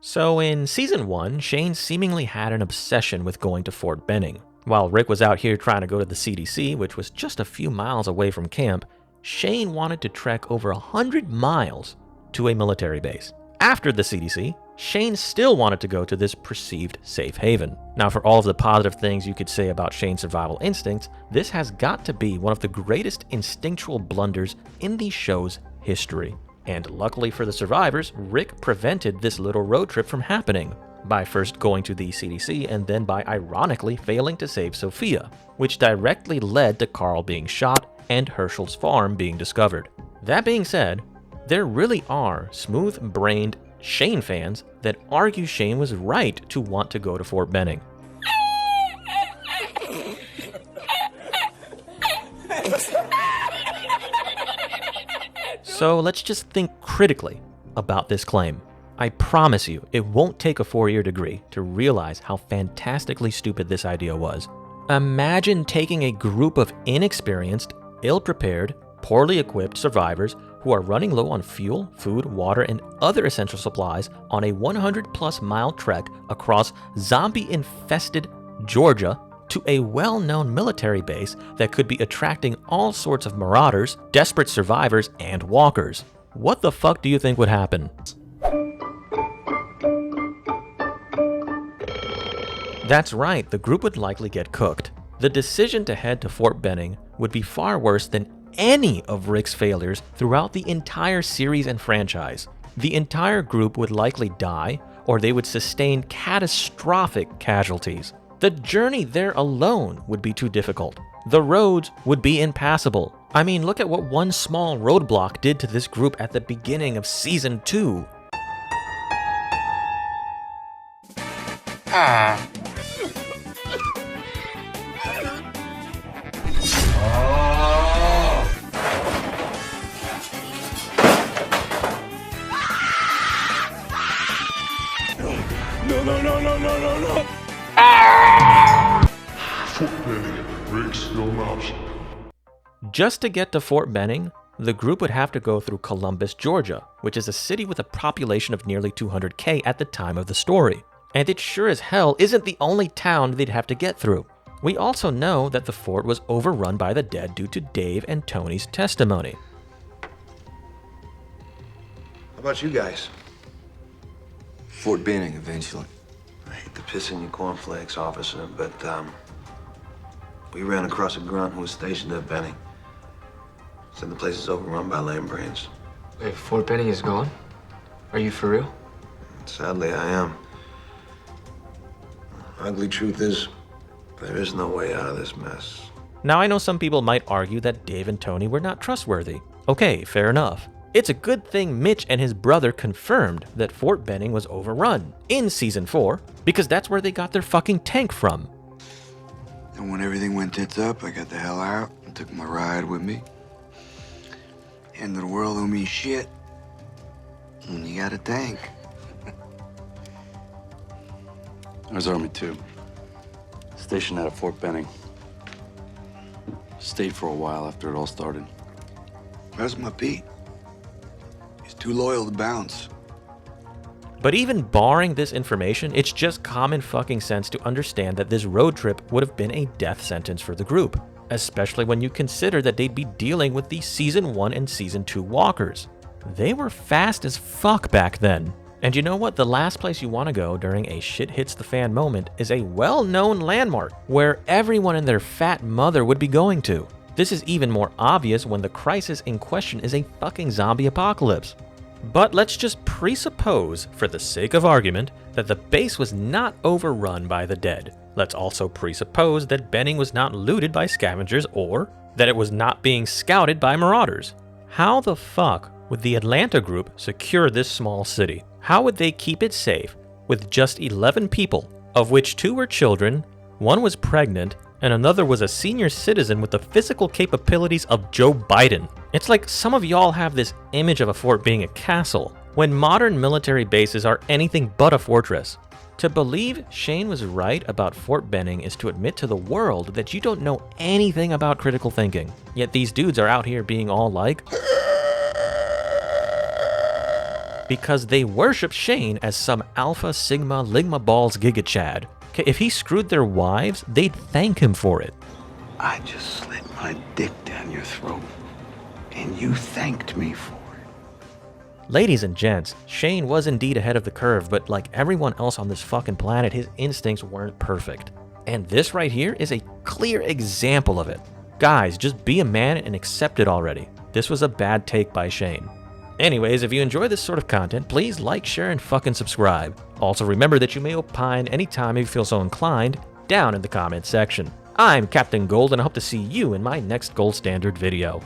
So in Season 1, Shane seemingly had an obsession with going to Fort Benning. While Rick was out here trying to go to the CDC, which was just a few miles away from camp, Shane wanted to trek over 100 miles to a military base. After the CDC, Shane still wanted to go to this perceived safe haven. Now, for all of the positive things you could say about Shane's survival instincts, this has got to be one of the greatest instinctual blunders in the show's history. And luckily for the survivors, Rick prevented this little road trip from happening by first going to the CDC and then by ironically failing to save Sophia, which directly led to Carl being shot and Herschel's farm being discovered. That being said, there really are smooth-brained Shane fans that argue Shane was right to want to go to Fort Benning. So let's just think critically about this claim. I promise you, it won't take a 4-year degree to realize how fantastically stupid this idea was. Imagine taking a group of inexperienced, ill-prepared, poorly equipped survivors who are running low on fuel, food, water, and other essential supplies on a 100-plus mile trek across zombie-infested Georgia to a well-known military base that could be attracting all sorts of marauders, desperate survivors, and walkers. What the fuck do you think would happen? That's right, the group would likely get cooked. The decision to head to Fort Benning would be far worse than any of Rick's failures throughout the entire series and franchise. The entire group would likely die, or they would sustain catastrophic casualties. The journey there alone would be too difficult. The roads would be impassable. I mean, look at what one small roadblock did to this group at the beginning of Season 2. No. Fort Benning, Rick's still an option. Just to get to Fort Benning, the group would have to go through Columbus, Georgia, which is a city with a population of nearly 200K at the time of the story. And it sure as hell isn't the only town they'd have to get through. We also know that the fort was overrun by the dead due to Dave and Tony's testimony. How about you guys? Fort Benning, eventually. I hate to piss in your cornflakes, officer, but, we ran across a grunt who was stationed at Benning. Said the place is overrun by lampreys. Wait, Fort Benning is gone? Are you for real? Sadly, I am. Ugly truth is, there is no way out of this mess. Now, I know some people might argue that Dave and Tony were not trustworthy. Okay, fair enough. It's a good thing Mitch and his brother confirmed that Fort Benning was overrun in Season 4, because that's where they got their fucking tank from. And when everything went tits up, I got the hell out and took my ride with me. End of the world don't mean shit when you got a tank. I was Army 2, stationed out at Fort Benning. Stayed for a while after it all started. That's my Pete. He's too loyal to bounce. But even barring this information, it's just common fucking sense to understand that this road trip would have been a death sentence for the group, especially when you consider that they'd be dealing with the Season 1 and Season 2 walkers. They were fast as fuck back then. And you know what? The last place you want to go during a shit hits the fan moment is a well-known landmark where everyone and their fat mother would be going to. This is even more obvious when the crisis in question is a fucking zombie apocalypse. But let's just presuppose, for the sake of argument, that the base was not overrun by the dead. Let's also presuppose that Benning was not looted by scavengers or that it was not being scouted by marauders. How the fuck would the Atlanta group secure this small city? How would they keep it safe with just 11 people, of which 2 were children, 1 was pregnant, and another was a senior citizen with the physical capabilities of Joe Biden? It's like some of y'all have this image of a fort being a castle, when modern military bases are anything but a fortress. To believe Shane was right about Fort Benning is to admit to the world that you don't know anything about critical thinking. Yet these dudes are out here being all like, because they worship Shane as some Alpha Sigma Ligma Balls Giga Chad. Okay, if he screwed their wives, they'd thank him for it. I just slit my dick down your throat, and you thanked me for it. Ladies and gents, Shane was indeed ahead of the curve, but like everyone else on this fucking planet, his instincts weren't perfect. And this right here is a clear example of it. Guys, just be a man and accept it already. This was a bad take by Shane. Anyways, if you enjoy this sort of content, please like, share, and fucking subscribe. Also remember that you may opine anytime you feel so inclined down in the comments section. I'm Captain Gold, and I hope to see you in my next Gold Standard video.